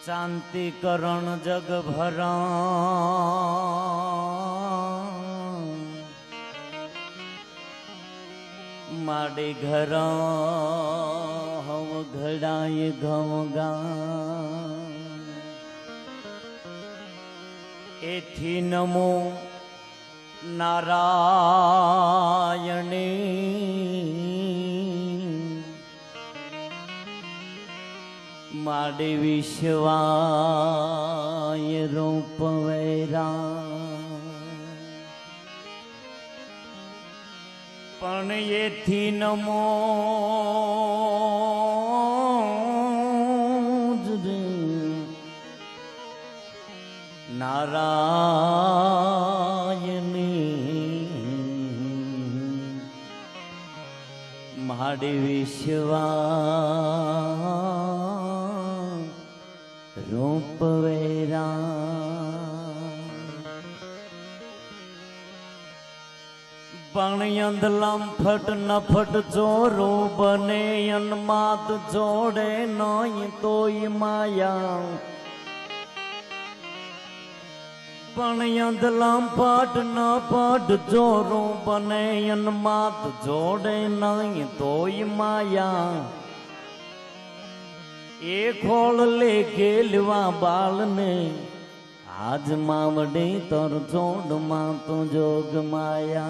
शांति करण जग भरा माडे घर हव घड़ाए घवगा एथी नमो नारायणे माडे विश्वाय रूप वैरा पण एथी नमो नारायणी माडे विश्वा रूप वेरा पणयंदलम फट न फट चोरो बने अनमात जोड़े नई तोई माया पणयंदलम फट न फट चोरो बने अनमात जोड़े नई तोई माया ए खोल ले गेलवा बाल ने आज मावडे तर चोड़ मा तो जोग माया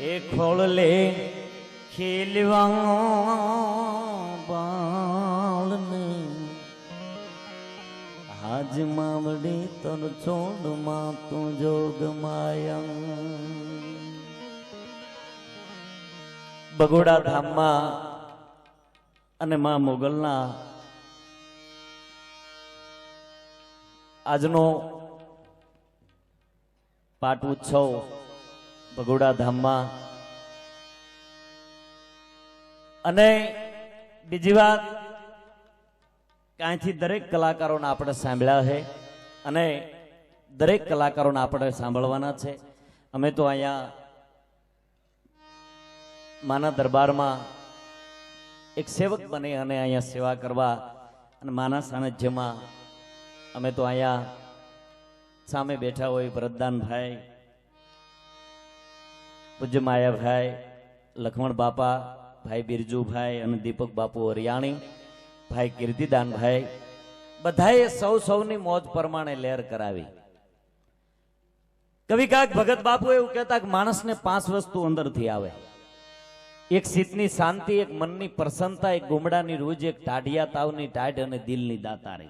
ए खोल ले खेलवा बाल ने आज मावडे तर चोड़ मा तो जोग माया बगोड़ा धाम मा અને માં મોગલના આજનો પાટ ઉત્સવ બગોડા ધામમાં અને બીજી વાત કાંઈથી દરેક કલાકારોને આપણે સાંભળ્યા છે અને દરેક કલાકારોને આપણે સાંભળવાના છે અમે તો અહીંયા માના દરબારમાં एक सेवक बने अने अहींया सेवा करवा अने माना सानिध्यमां अमे तो अहींया सामे बैठा होय भरतदान भाई पूज्य माया भाई लक्ष्मण बापा भाई बिरजू भाई अने दीपक बापू हरियाणी भाई कीर्तिदान भाई बधाए सौ सौनी मौज प्रमाणे लहर करावी कवि काक भगत बापू एवुं कहेता के माणसने 5 वस्तु अंदरथी आवे एक शीतनी शांति एक मननी प्रसन्नता एक गुमड़ानी रूज एक टाढ़िया तावनी टाढ़ अने दिलनी दातारी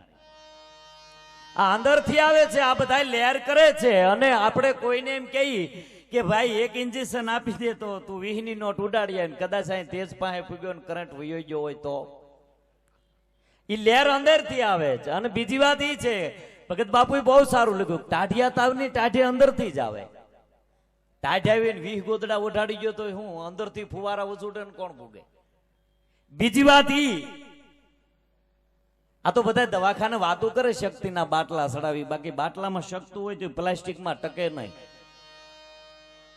आ अंदरथी आवे छे आ बधाय लहर करे छे अने आपणे कोईने एम कही के भाई एक इंजेक्शन आपी दे तो तू 20 ની નોટ ઉડાડી અને કદાચ આ તેજ પાસે પૂગ્યો ને કરંટ વયો ગયો હોય તો ઈ લહેર અંદરથી આવે છે અને બીજી વાત ઈ છે ભગત બાપુએ બહુ સારું લખ્યું टाढ़िया तावनी टाढ़े अंदरથી જ આવે टाढ़ आवीने 20 गोदड़ा उठाड़ी गयो तो हूँ अंदर थी फुवारा उछूटे ने कोण भोगे बीजी बात ई आ तो बधाय दवाखाने वातो करे शक्तिना बाटला सड़ावी बाकी बाटलामां शक्ति होय तो प्लास्टिक में टके नहीं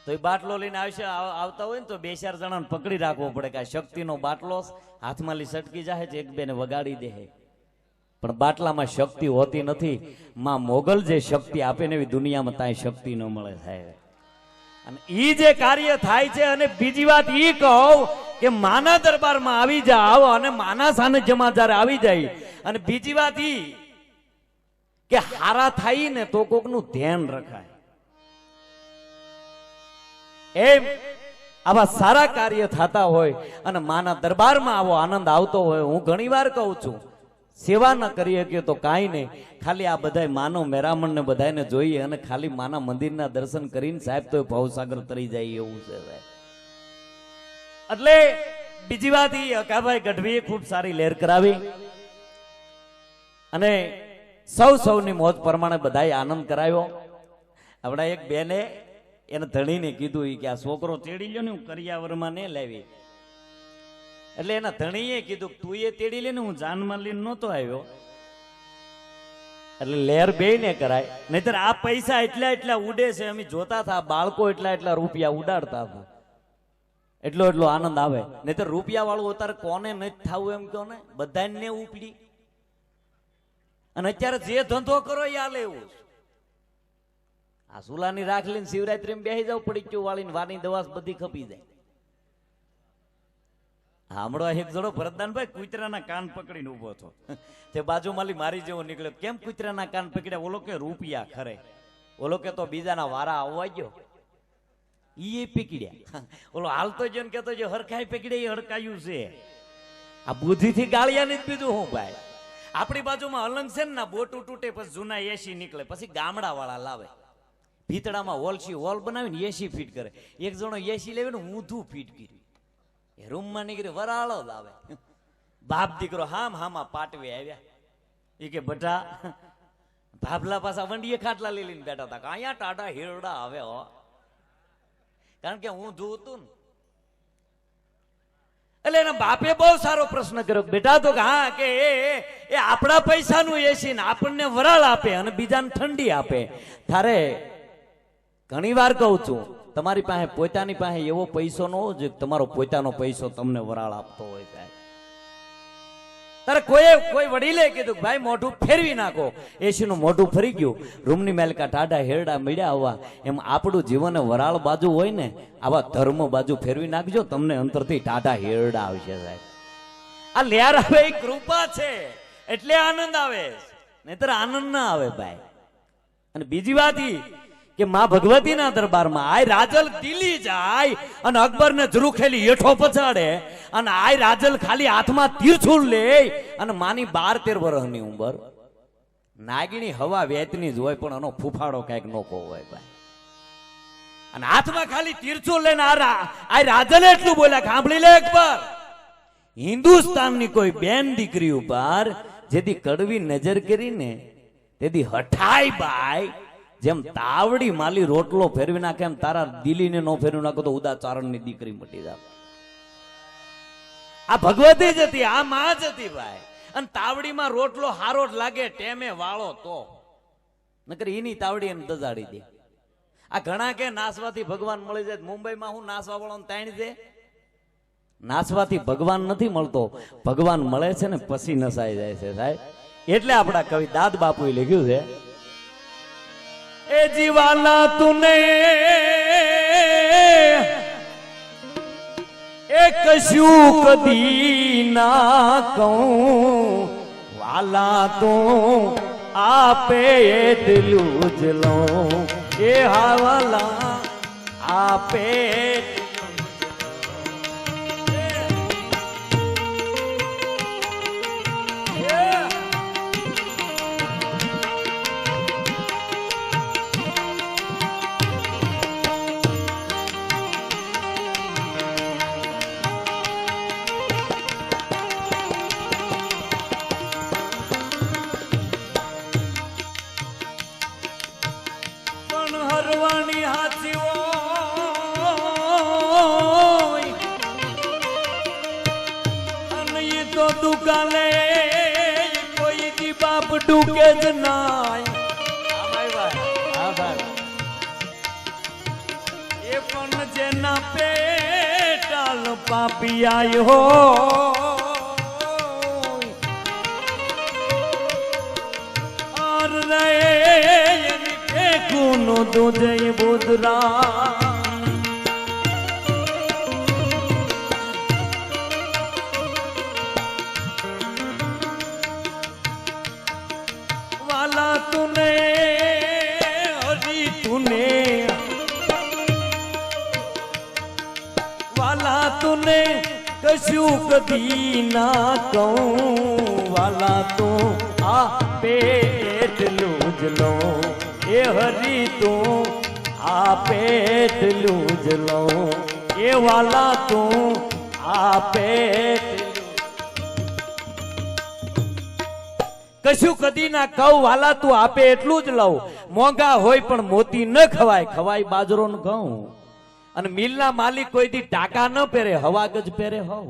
तो ए बाटलो लईने आवता होय ने तो 2-4 जणाने पकड़ी राखवो पड़े के शक्तिनो बाटलो हाथमां ली सटकी जाहे तो एक बेने वगाड़ी देहे पण बाटलामां शक्ति होती नथी मां मोगल जे शक्ति आपे ने दुनियामां ताई शक्ति न मळे थाय અને ઈ જે કાર્ય થાય છે અને બીજી વાત ઈ કહું કે માના દરબારમાં આવી જાવ અને માના સાનિધ્યમાં જ્યારે આવી જાય અને બીજી વાત ઈ કે હારા થાય ને તો કોકનું ધ્યાન રખાય એમ આવા સારા કાર્ય થતા હોય અને માના દરબારમાં આવો આનંદ આવતો હોય હું ઘણીવાર કહું છું सेवा न करिए के तो काई नहीं खाली आ बधाय मानो मेरामण ने बधाय ने जोईए अने खाली माना मंदिर ना दर्शन करीने साहेब तो भवसागर तरी जाए एवुं छे એટલે બીજી વાત ઈ અકાભાઈ ગઢવીએ ખૂબ સારી લહેર કરાવી અને સૌની મોજ પ્રમાણે બધાય આનંદ કરાવ્યો આપણા એક બેને એને ધણીને કીધું કે આ છોકરો તેડી લ્યો ને હું કરિયાવરમાં ને લાવી એટલે એના ધણીએ કીધું તું એ તેડી લે ને હું જાનમાં લઈને નહોતો આવ્યો એટલે લહેર બે ને કરાય, નહીતર આ પૈસા એટલા એટલા ઉડે છે. અમે જોતા હતા બાળકો એટલા એટલા રૂપિયા ઉડાડતા હતા, એટલો એટલો આનંદ આવે. નહીતર રૂપિયા વાળું અત્યારે કોને નથી થવું એમ કહો ને, બધાને ઉપડી. અને અત્યારે જે ધંધો કરો એ હાલે એવું. આ સુલાની રાખ લઈને શિવરાત્રી બેસી જાવ, પડી ગયું વાળીને વાની દવા બધી ખપી જાય. હમણાં એક જણો ભરતદાનભાઈ કૂતરાના કાન પકડીને ઉભો હતો. તે બાજુમાંથી મારી જેવો નીકળ્યો, કેમ કૂતરાના કાન પકડ્યા? ઓલો કે રૂપિયા ખરે, ઓલો કે તો બીજાના વારા આવવા ગયો, ઈ પકડ્યા. ઓલો હાલતો જો ને કેતો જો હરખાઈ પકડે એ હરકાયું છે. આ બુદ્ધિથી ગાળિયા નથી બીજું હું ભાઈ. આપણી બાજુમાં અલંગ છે ને, બોટું તૂટે પછી જૂના એસી નીકળે, પછી ગામડા વાળા લાવે ભીતડામાં હોલ બનાવીને એસી ફીટ કરે. એક જણો એસી લેવે ને ઊંધું ફીટ કર્યું, રૂમમાં નીકળી વરાળો જ આવે. બાપ દીકરો હામાં પાટવે આવ્યા. એ કે બટા ભાભલા પાછા વંડીએ ખાટલા લઈ લઈને બેઠા હતા. અહીંયા ટાટા હિરડા આવે હો, કારણ કે હું જોતું ને. એટલે એના બાપે બહુ સારો પ્રશ્ન કર્યો, બેટા તો હા કે એ આપણા પૈસાનું એસી ને આપણને વરાળ આપે અને બીજાને ઠંડી આપે. તારે ઘણી વાર કહું છું, તમારી પાસે પોતાની પાસે એવો પૈસો ન હોવો જોઈએ તમારો પોતાનો પૈસો તમને વરાળ આપતો હોય. સાહેબ તારે કોઈ વડીલે કીધું ભાઈ મોઢું ફેરવી નાખો, એસી નું મોઢું ફરી ગયું, રૂમની મેલકા ટાઢા હેરડા મળ્યા આવવા. એમ આપણું જીવન વરાળ બાજુ હોય ને, આવા ધર્મ બાજુ ફેરવી નાખજો, તમને અંતરથી ટાઢા હેરડા આવશે. સાહેબ આ લેર આવે એ કૃપા છે એટલે આનંદ આવે, નહીતર આનંદ ના આવે ભાઈ. અને બીજી વાત કે માં ભગવતીના દરબારમાં આય રાજલ દિલ્હી જાય અને અકબરને ઝરૂખેલી હેઠો પછાડે, અને આય રાજલ ખાલી હાથમાં તીરછુલ લે અને માની 12-13 વર્ષની ઉંમર. નાગીણી હવા વેતની જ હોય પણ એનો ફૂફાડો કઈક નોકો હોય ભાઈ. અને હાથમાં ખાલી તીરછુલ લઈને આય રાજલ એટલું બોલ્યા, સાંભળી લે અકબર, હિન્દુસ્તાનની કોઈ બેન દીકરી ઉપર જેથી કડવી નજર કરીને તેથી હઠાઈ બાઈ, જેમ તાવડી માલી રોટલો ફેરવી નાખે એમ તારા દિલીને નો ફેરવી નાખો તો ઉદાચારણની દીકરી મટી જાય. આ ભગવતી જ હતી, આ માં જ હતી ભાઈ. અને તાવડીમાં રોટલો હારો જ લાગે ટેમે વાળો તો, નકર એની તાવડી એને દજાડી દે. આ ઘણા કે નાસવાથી ભગવાન મળી જાય. મુંબઈમાં હું નાસવા વાળો તાણી દે, નાસવાથી ભગવાન નથી મળતો, ભગવાન મળે છે ને પછી નસાઈ જાય છે સાહેબ. એટલે આપણા કવિ દાદ બાપુએ લખ્યું છે, એ જીવાલા તુને એ કશું કદી ના કહું, વાલા તો આપે એટલું જ લઉં. એ હાવાલા આપે હરવાણી હાથી અને એ તો દુકાને કોઈ દી બાપ ડૂકે જ નાય. એ પણ જેના પેટાલ પાપી આયો નો તો જય બોધરા. વાલા તુને હરી તુને, વાલા તુને કશું કદી ના કહું, વાલા તો આ પેટલું જ લો. એ હરી તું આપે એટલું જ લઉં, એ વાલા તું આપે કશું કદી ના કહું, વાલા તું આપે એટલું જ લઉં. મોંઘા હોય પણ મોતી ન ખવાય, ખવાય બાજરો ન ઘઉં. અને મિલના માલિક કોઈ દી ટાકા ન પહેરે, હવા ગજ પહેરે હોવ.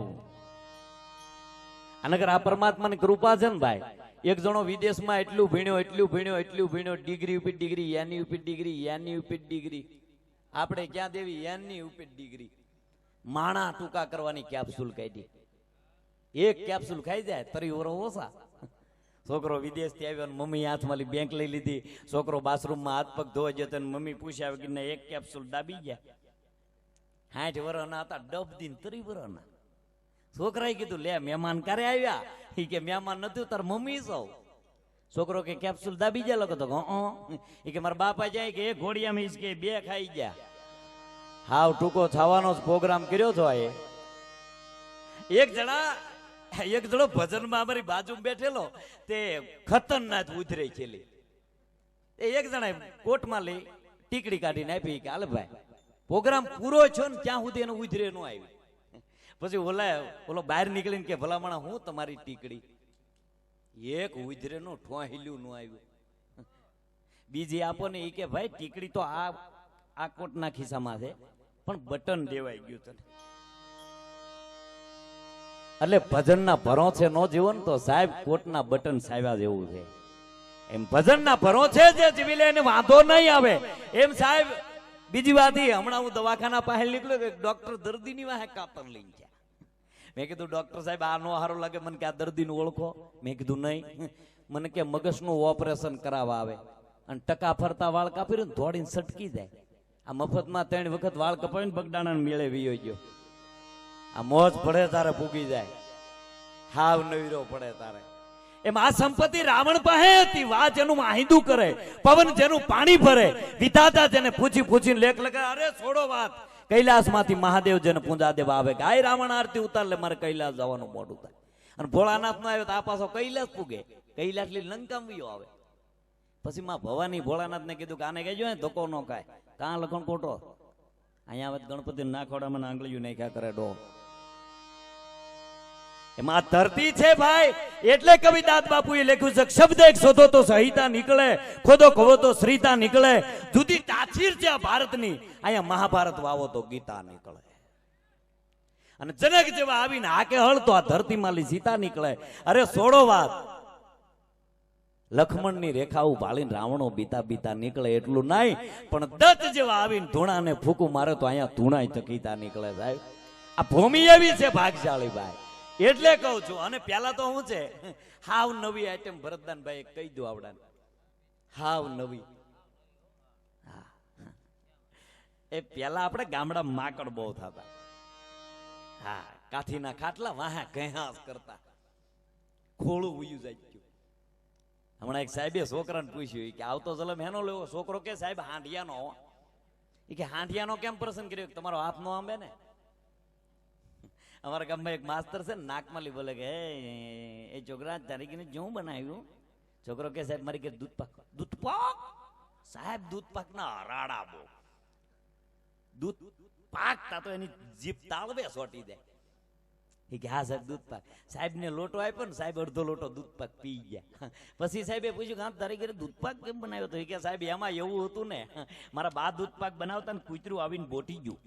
અનગર આ પરમાત્માની કૃપા છે ને ભાઈ, એક જણો વિદેશમાં એટલું ભણ્યો ડિગ્રી ઉપર ડિગ્રી, એની ઉપર ડિગ્રી. આપણે ક્યાં દેવી એની ઉપર ડિગ્રી. માણા ટૂંકા કરવાની કેપ્સ્યુલ કાઢી. એક કેપ્સ્યુલ ખાઈ જાય તરી ઓરો ઓછા. છોકરો વિદેશથી આવ્યો ને મમ્મી હાથમાં બેંક લઈ લીધી. છોકરો બાથરૂમમાં હાથ પગ ધોવા જતો ને મમ્મી પૂછ્યા કે એક કેપ્સ્યુલ દાબી ગયા. 60 વર્ષના હતા, ડબ દિન 30 વર્ષના. છોકરાએ કીધું લે મહેમાન ક્યારે આવ્યા? એ કે મહેમાન નથી, તાર મમ્મી સૌ. છોકરો કે કેપ્સ્યુલ દાબી ગયા લોકો તો એ કે મારા બાપા જાય કે એક ઘોડિયામાં કે 2 ખાઈ ગયા. હાવ ટૂંકો થવાનો જ પ્રોગ્રામ કર્યો છો. એક જણો ભજનમાં અમારી બાજુ બેઠેલો તે ખતરનાક ઉતરે છેલી. એક જણા કોટમાં લઈ ટીકડી કાઢીને આપી કે હાલે ભાઈ પ્રોગ્રામ પૂરો છો ને ત્યાં સુધી એને ઉતરે ન આવી. પછી ઓલો બહાર નીકળીને કે ભલામણા હું તમારી ટીકડી. એક ઉધરે નું ઠોહિલ્યું નું આવ્યું. બીજી આપો ને એ કે ભાઈ ટીકડી તો આ કોટના ખિસ્સામાં છે પણ બટન દેવાઈ ગયું તને. એટલે ભજનના ભરો છે નો જીવન તો સાહેબ કોટના બટન સાવ્યા જેવું છે. એમ ભજનના ભરો છે જે જીવી લે એને વાંધો નહીં આવે. એમ સાહેબ બીજી વાત હમણાં હું દવાખાના પાસે નીકળ્યો કે ડોક્ટર દર્દીની વાહે કાતર લઈને ગયા. મેં કીધું ડોક્ટર સાહેબ આ નો સારું લાગે મને કે આ દર્દીને ઓળખો? મેં કીધું નહીં. મને કે મગજનું ઓપરેશન કરાવવા આવે અને ટકા ફરતા વાળ કાપી ને દોડીને સટકી જાય. આ મફતમાં 3 વખત વાળ કપાવીને બગડાણા મેળે વીયો ગયો. આ મોજ પડે તારે પૂગી જાય, હાવ નવીરો પડે તારે. એમ આ સંપત્તિ રાવણ પાસે હતી. વાત એનું માહિદું કરે, પવન જેનું પાણી ભરે, વિધાતા જેને પૂછીને લેખ લખે. અરે છોડો વાત, કૈલાસ માંથી મહાદેવ જેને પૂંજા દેવા આવે કે આય રાવણ આરતી ઉતાર લે મારે કૈલાસ જવાનું મોડું થાય. અને ભોળાનાથ નો આવ્યો તો આ પાછો કૈલાસ પૂગે. કૈલાસ લઈ લંકામ વિયો આવે. પછી માં ભવાની ભોળાનાથ ને કીધું કે આને કહેજો ધોકો નો ખાય. કાં લખણ કોટો અહીંયા આવે ગણપતિ નાખોડામાં આંગળીયું નાખ્યા કરે ડો. એમાં ધરતી છે ભાઈ. એટલે કવિ દાદ બાપુએ લખ્યું છે શબ્દ એક શોધો તો સહિતા નીકળે, ખોદો ખવો તો શ્રીતા નીકળે. જુદી તાસીર છે આ ભારતની, અહીંયા મહાભારત વાવો તો ગીતા નીકળે. અને જનક જેવા આવીને હાકે હળ તો આ ધરતીમાં લી સીતા નીકળે. અરે છોડો વાત, લક્ષ્મણની રેખાઓ ભાળીને રાવણો બીતા નીકળે એટલું નહીં, પણ દત્ત જેવા આવીને ધૂણાને ફૂકું મારે તો અહીંયા ધૂણાય ચકીતા નીકળે. સાહેબ આ ભૂમિ એવી છે ભાગશાળી ભાઈ. એટલે કહું છું. અને પેલા તો શું છે, હાવ નવી આઈટમ ભરતદાનભાઈ કહી દો આવડા, હાવ નવી. એ પેલા આપણે ગામડા માકડ બહુ થતા. હા, કાઠીના ખાટલા વાહે ઘેહાસ કરતા, ખોળું ઉયું જાય. હમણાં એક સાહેબે છોકરાને પૂછ્યું કે આવતો જલમ હેનો લેવો? છોકરો કે સાહેબ હાંડિયાનો. એ કે હાંડિયાનો કેમ પ્રસંગ કર્યો? તમારો હાથ નો આંબે ને. અમારા ગામમાં એક માસ્તર છે ને નાકમાં લી બોલે કે એ છોકરા તારીખને શું બનાવ્યું? છોકરો કે સાહેબ મારી કે દૂધ પાક. સાહેબ દૂધ પાક ના હરાડા બહુ. દૂધ પાકતા તો એની જીભ તાળવે સોટી જાય. એ કે હા સાહેબ દૂધ પાક. સાહેબ ને લોટો આપ્યો ને, સાહેબ અડધો લોટો દૂધ પાક પી ગયા. પછી સાહેબે પૂછ્યું કે હા તારી ઘરે દૂધ પાક કેમ બનાવ્યો? તો એ કે સાહેબ એમાં એવું હતું ને, મારા બા દૂધ પાક બનાવતા ને કૂતરું આવીને બોટી ગયું.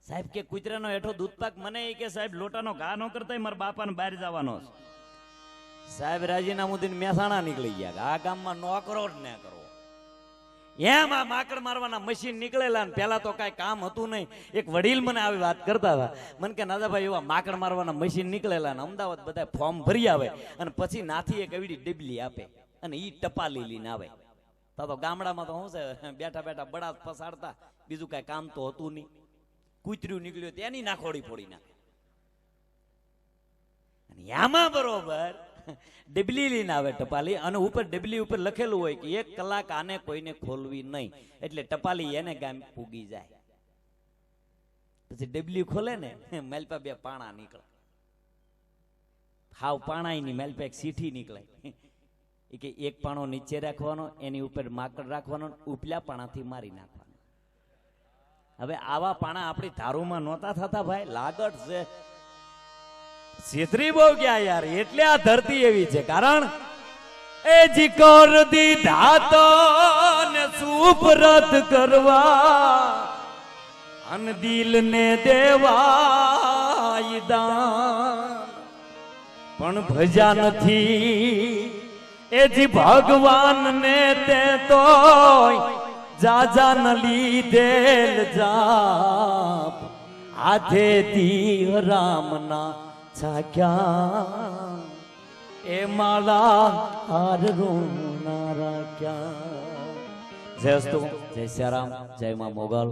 સાહેબ કે કૂતરાનો હેઠો દૂધ પાક મને એ કે સાહેબ લોટાનો ઘા નો કરતા મારા બાપાને બહાર જવાનો. સાહેબ રાજીનામું દઈને મહેસાણા નીકળી ગયા. આ ગામમાં નોકરો જ ન કરો. એમ આ માકડ મારવાના મશીન નીકળેલા. પેલા તો કઈ કામ હતું નહીં. એક વડીલ મને આવી વાત કરતા હતા. મને કે નાદાભાઈ એવા માકડ મારવાના મશીન નીકળેલા ને અમદાવાદ બધા ફોર્મ ભરી આવે અને પછી નાથી એક એવી ડબલી આપે અને ઈ ટપાલી લઈને આવે. તો ગામડામાં તો શું છે, બેઠા બેઠા બળાત પસાડતા, બીજું કઈ કામ તો હતું નહીં. કૂતર્યું નીકળ્યું તેની નાખોડી ફોડી નાખે. આમાં બરોબર ડબલી લઈને આવે ટપાલી, અને ઉપર ડબલી ઉપર લખેલું હોય કે 1 કલાક આને કોઈને ખોલવી નહીં, એટલે ટપાલી એને ગામ પૂગી જાય. પછી ડબલી ખોલે ને મેલપા 2 પાણા નીકળે. હાવ પાણા ની મેલપા એક સીઠી નીકળે. એ કે એક પાણો નીચે રાખવાનો, એની ઉપર માકડ રાખવાનો, ઉપલા પાણાથી મારી નાખવાનો. હવે આવા પાણા આપણી ધારુમાં નહોતા થતા ભાઈ. લાગત છે છેતરી બહુ ગયા યાર. એટલે આ ધરતી એવી છે. કારણ એ જીકોર દીધા તો ને સુપરત કરવા અન દિલ ને દેવા દાન, પણ ભજા નથી એજી ભગવાન ને તે તો જાજા ન લીધેલ જાપ હાથે દી રામના છાક્યા એ માળા હાર રોના રાખ્યા. જય અસ્તુ, જય શ્રી રામ, જય માં મોગલ.